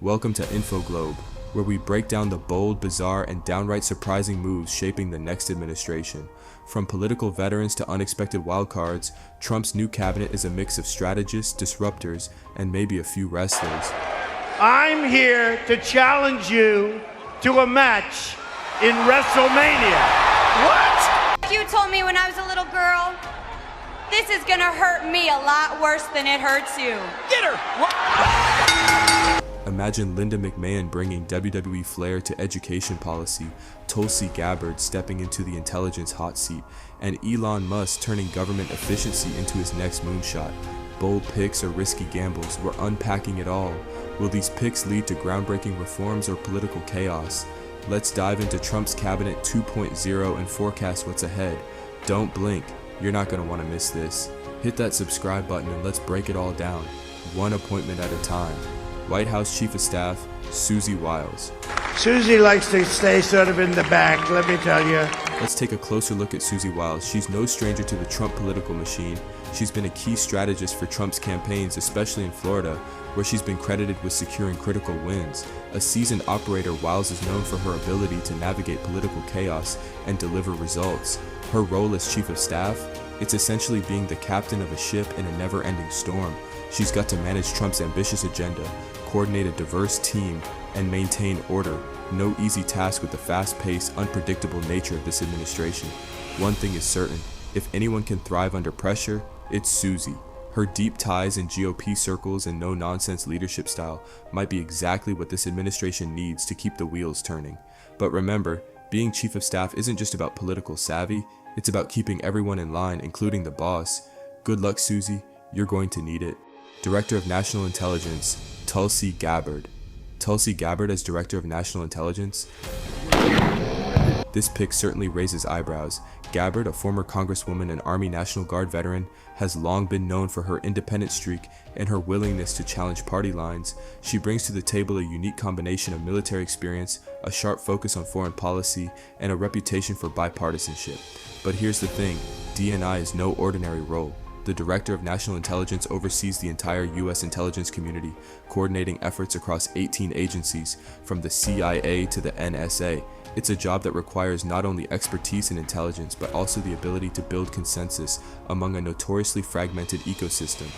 Welcome to InfoGlobe, where we break down the bold, bizarre, and downright surprising moves shaping the next administration. From political veterans to unexpected wildcards, Trump's new cabinet is a mix of strategists, disruptors, and maybe a few wrestlers. I'm here to challenge you to a match in WrestleMania. What? You told me when I was a little girl, this is gonna hurt me a lot worse than it hurts you. Get her! Imagine Linda McMahon bringing WWE flair to education policy, Tulsi Gabbard stepping into the intelligence hot seat, and Elon Musk turning government efficiency into his next moonshot. Bold picks or risky gambles, we're unpacking it all. Will these picks lead to groundbreaking reforms or political chaos? Let's dive into Trump's Cabinet 2.0 and forecast what's ahead. Don't blink, you're not going to want to miss this. Hit that subscribe button and let's break it all down, one appointment at a time. White House Chief of Staff, Susie Wiles. Susie likes to stay sort of in the back, let me tell you. Let's take a closer look at Susie Wiles. She's no stranger to the Trump political machine. She's been a key strategist for Trump's campaigns, especially in Florida, where she's been credited with securing critical wins. A seasoned operator, Wiles is known for her ability to navigate political chaos and deliver results. Her role as Chief of Staff, it's essentially being the captain of a ship in a never-ending storm. She's got to manage Trump's ambitious agenda, coordinate a diverse team, and maintain order. No easy task with the fast-paced, unpredictable nature of this administration. One thing is certain, if anyone can thrive under pressure, it's Susie. Her deep ties in GOP circles and no-nonsense leadership style might be exactly what this administration needs to keep the wheels turning. But remember, being Chief of Staff isn't just about political savvy, it's about keeping everyone in line, including the boss. Good luck, Susie. You're going to need it. Director of National Intelligence, Tulsi Gabbard. Tulsi Gabbard as Director of National Intelligence? This pick certainly raises eyebrows. Gabbard, a former Congresswoman and Army National Guard veteran, has long been known for her independent streak and her willingness to challenge party lines. She brings to the table a unique combination of military experience, a sharp focus on foreign policy, and a reputation for bipartisanship. But here's the thing, DNI is no ordinary role. The Director of National Intelligence oversees the entire U.S. intelligence community, coordinating efforts across 18 agencies, from the CIA to the NSA. It's a job that requires not only expertise in intelligence, but also the ability to build consensus among a notoriously fragmented ecosystem.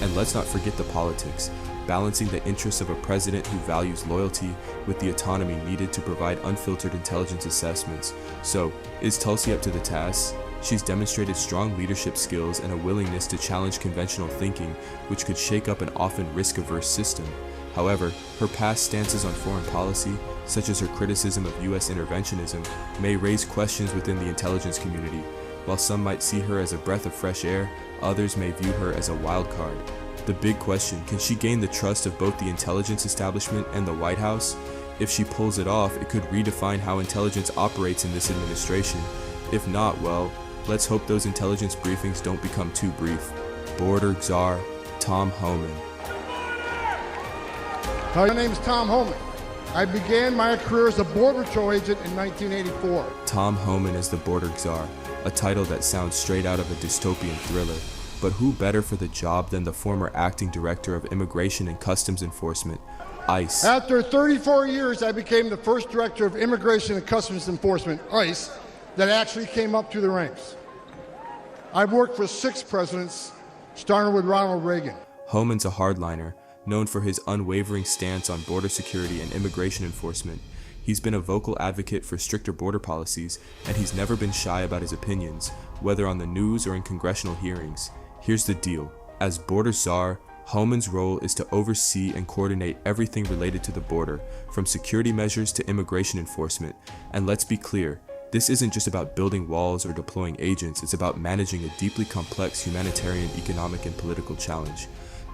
And let's not forget the politics, balancing the interests of a president who values loyalty with the autonomy needed to provide unfiltered intelligence assessments. So, is Tulsi up to the task? She's demonstrated strong leadership skills and a willingness to challenge conventional thinking, which could shake up an often risk-averse system. However, her past stances on foreign policy, such as her criticism of U.S. interventionism, may raise questions within the intelligence community. While some might see her as a breath of fresh air, others may view her as a wild card. The big question, can she gain the trust of both the intelligence establishment and the White House? If she pulls it off, it could redefine how intelligence operates in this administration. If not, well, let's hope those intelligence briefings don't become too brief. Border Czar, Tom Homan. My name is Tom Homan. I began my career as a Border Patrol agent in 1984. Tom Homan is the Border Czar, a title that sounds straight out of a dystopian thriller. But who better for the job than the former acting director of Immigration and Customs Enforcement, ICE? After 34 years, I became the first director of Immigration and Customs Enforcement, ICE, that actually came up through the ranks. I've worked for 6 presidents, starting with Ronald Reagan. Homan's a hardliner, known for his unwavering stance on border security and immigration enforcement. He's been a vocal advocate for stricter border policies, and he's never been shy about his opinions, whether on the news or in congressional hearings. Here's the deal. As Border Czar, Homan's role is to oversee and coordinate everything related to the border, from security measures to immigration enforcement. And let's be clear, this isn't just about building walls or deploying agents, it's about managing a deeply complex humanitarian, economic, and political challenge.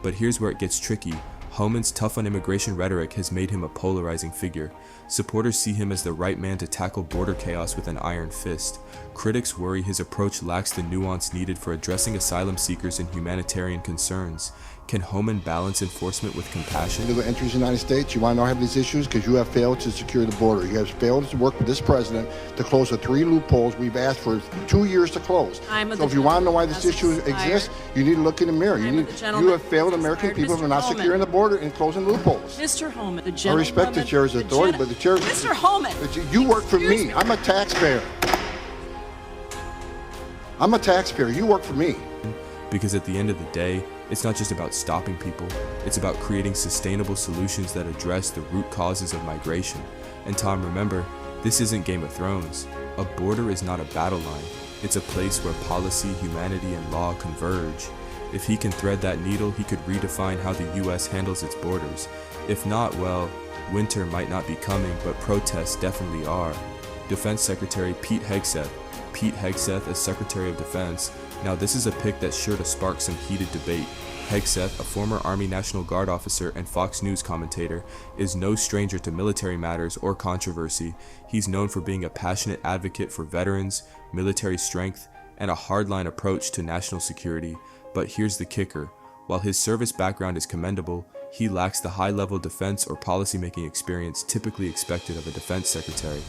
But here's where it gets tricky. Homan's tough on immigration rhetoric has made him a polarizing figure. Supporters see him as the right man to tackle border chaos with an iron fist. Critics worry his approach lacks the nuance needed for addressing asylum seekers and humanitarian concerns. Can Homan balance enforcement with compassion? Illegal entries in the United States, you want to know how these issues? Because you have failed to secure the border. You have failed to work with this president to close the 3 loopholes we've asked for 2 years to close. So if you want to know why this issue exists, you need to look in the mirror. You have failed American people for not securing the border and closing loopholes. Mr. Homan, the I gentleman. respect the chair's authority, but the chair... Mr. Homan! You work for me. I'm a taxpayer. I'm a taxpayer. You work for me. Because at the end of the day, it's not just about stopping people, it's about creating sustainable solutions that address the root causes of migration. And Tom, remember, this isn't Game of Thrones. A border is not a battle line. It's a place where policy, humanity, and law converge. If he can thread that needle, he could redefine how the US handles its borders. If not, well, winter might not be coming, but protests definitely are. Defense Secretary Pete Hegseth as Secretary of Defense. Now this is a pick that's sure to spark some heated debate. Hegseth, a former Army National Guard officer and Fox News commentator, is no stranger to military matters or controversy. He's known for being a passionate advocate for veterans, military strength, and a hardline approach to national security. But here's the kicker. While his service background is commendable, he lacks the high-level defense or policymaking experience typically expected of a defense secretary.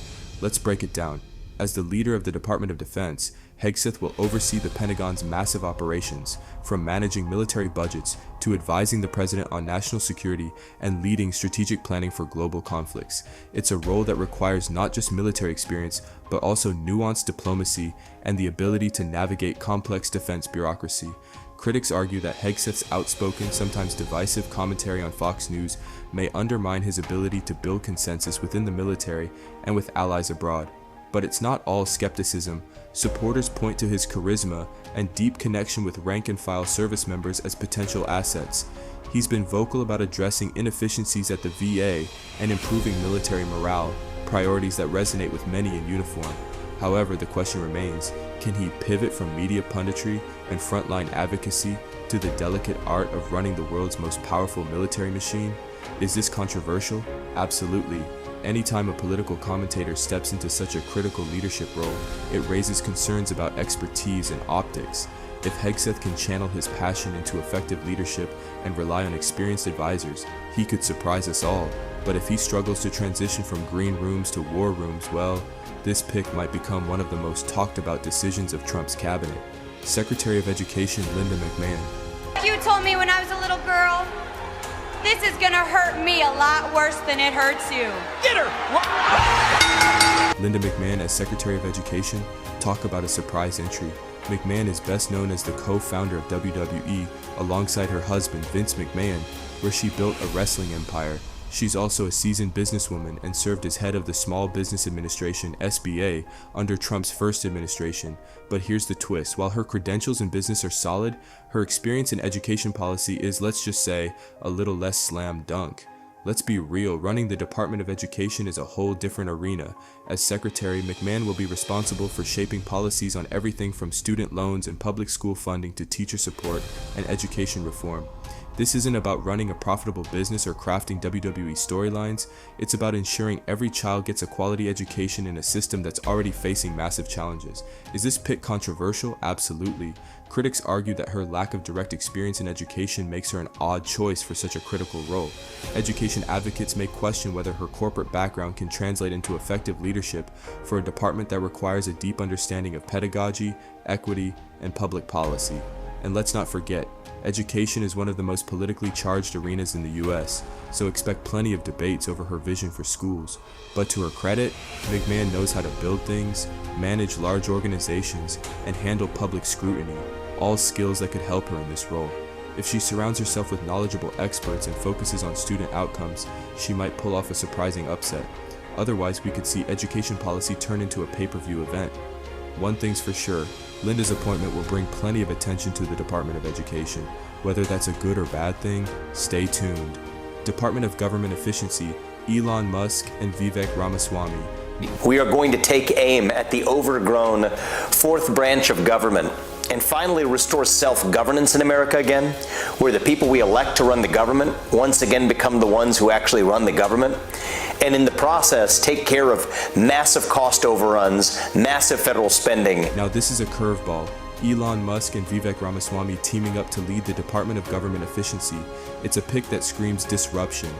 Let's break it down. As the leader of the Department of Defense, Hegseth will oversee the Pentagon's massive operations, from managing military budgets to advising the president on national security and leading strategic planning for global conflicts. It's a role that requires not just military experience, but also nuanced diplomacy and the ability to navigate complex defense bureaucracy. Critics argue that Hegseth's outspoken, sometimes divisive commentary on Fox News may undermine his ability to build consensus within the military and with allies abroad. But it's not all skepticism. Supporters point to his charisma and deep connection with rank-and-file service members as potential assets. He's been vocal about addressing inefficiencies at the VA and improving military morale, priorities that resonate with many in uniform. However, the question remains, can he pivot from media punditry and frontline advocacy to the delicate art of running the world's most powerful military machine? Is this controversial? Absolutely. Anytime a political commentator steps into such a critical leadership role, it raises concerns about expertise and optics. If Hegseth can channel his passion into effective leadership and rely on experienced advisors, he could surprise us all. But if he struggles to transition from green rooms to war rooms, well, this pick might become one of the most talked about decisions of Trump's cabinet. Secretary of Education Linda McMahon. You told me when I was a little girl, this is gonna hurt me a lot worse than it hurts you. Get her! Linda McMahon as Secretary of Education, talk about a surprise entry. McMahon is best known as the co-founder of WWE alongside her husband Vince McMahon, where she built a wrestling empire. She's also a seasoned businesswoman and served as head of the Small Business Administration (SBA) under Trump's first administration. But here's the twist. While her credentials in business are solid, her experience in education policy is, let's just say, a little less slam dunk. Let's be real, running the Department of Education is a whole different arena. As Secretary, McMahon will be responsible for shaping policies on everything from student loans and public school funding to teacher support and education reform. This isn't about running a profitable business or crafting WWE storylines. It's about ensuring every child gets a quality education in a system that's already facing massive challenges. Is this pick controversial? Absolutely. Critics argue that her lack of direct experience in education makes her an odd choice for such a critical role. Education advocates may question whether her corporate background can translate into effective leadership for a department that requires a deep understanding of pedagogy, equity, and public policy. And let's not forget, education is one of the most politically charged arenas in the US, so expect plenty of debates over her vision for schools. But to her credit, McMahon knows how to build things, manage large organizations, and handle public scrutiny, all skills that could help her in this role. If she surrounds herself with knowledgeable experts and focuses on student outcomes, she might pull off a surprising upset. Otherwise, we could see education policy turn into a pay-per-view event. One thing's for sure, Linda's appointment will bring plenty of attention to the Department of Education. Whether that's a good or bad thing, stay tuned. Department of Government Efficiency, Elon Musk and Vivek Ramaswamy. We are going to take aim at the overgrown fourth branch of government and finally restore self-governance in America again, where the people we elect to run the government once again become the ones who actually run the government, and in the process take care of massive cost overruns, massive federal spending. Now this is a curveball. Elon Musk and Vivek Ramaswamy teaming up to lead the Department of Government Efficiency. It's a pick that screams disruption.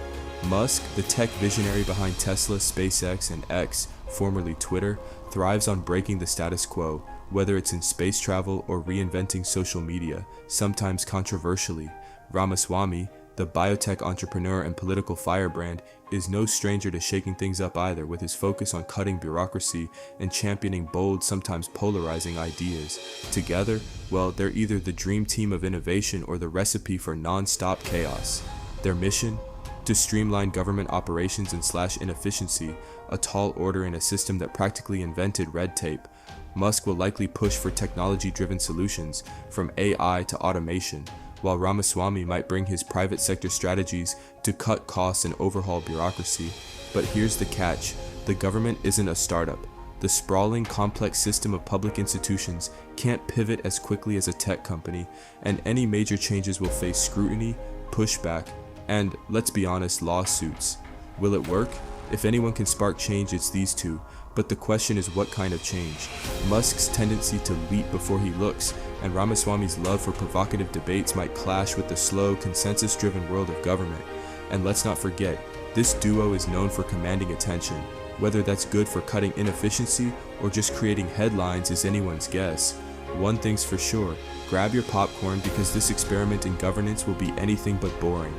Musk, the tech visionary behind Tesla, SpaceX, and X, formerly Twitter, thrives on breaking the status quo, whether it's in space travel or reinventing social media, sometimes controversially. Ramaswamy, the biotech entrepreneur and political firebrand, is no stranger to shaking things up either, with his focus on cutting bureaucracy and championing bold, sometimes polarizing ideas. Together, well, they're either the dream team of innovation or the recipe for non-stop chaos. Their mission? To streamline government operations and slash inefficiency, a tall order in a system that practically invented red tape. Musk will likely push for technology-driven solutions, from AI to automation, while Ramaswamy might bring his private sector strategies to cut costs and overhaul bureaucracy. But here's the catch: the government isn't a startup. The sprawling, complex system of public institutions can't pivot as quickly as a tech company, and any major changes will face scrutiny, pushback, and, let's be honest, lawsuits. Will it work? If anyone can spark change, it's these two. But the question is, what kind of change? Musk's tendency to leap before he looks, and Ramaswamy's love for provocative debates might clash with the slow, consensus-driven world of government. And let's not forget, this duo is known for commanding attention. Whether that's good for cutting inefficiency or just creating headlines is anyone's guess. One thing's for sure, grab your popcorn, because this experiment in governance will be anything but boring.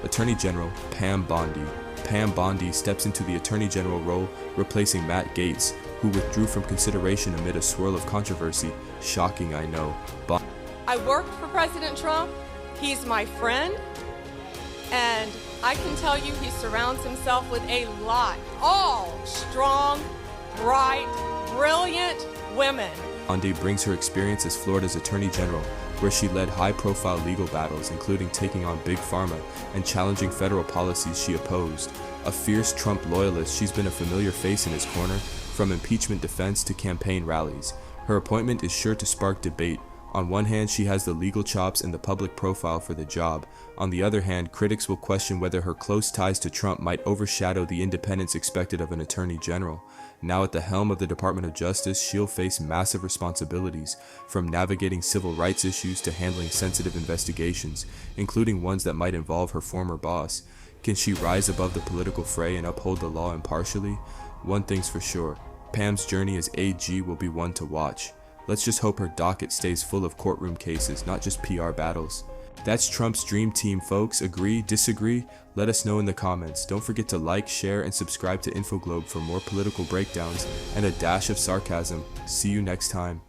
Attorney General Pam Bondi. Pam Bondi steps into the Attorney General role, replacing Matt Gaetz, who withdrew from consideration amid a swirl of controversy. Shocking, I know. I worked for President Trump. He's my friend. And I can tell you he surrounds himself with a lot, all strong, bright, brilliant women. Bondi brings her experience as Florida's Attorney General, where she led high-profile legal battles, including taking on Big Pharma and challenging federal policies she opposed. A fierce Trump loyalist, she's been a familiar face in his corner, from impeachment defense to campaign rallies. Her appointment is sure to spark debate. On one hand, she has the legal chops and the public profile for the job. On the other hand, critics will question whether her close ties to Trump might overshadow the independence expected of an attorney general. Now at the helm of the Department of Justice, she'll face massive responsibilities, from navigating civil rights issues to handling sensitive investigations, including ones that might involve her former boss. Can she rise above the political fray and uphold the law impartially? One thing's for sure, Pam's journey as AG will be one to watch. Let's just hope her docket stays full of courtroom cases, not just PR battles. That's Trump's dream team, folks. Agree, disagree? Let us know in the comments. Don't forget to like, share, and subscribe to InfoGlobe for more political breakdowns and a dash of sarcasm. See you next time.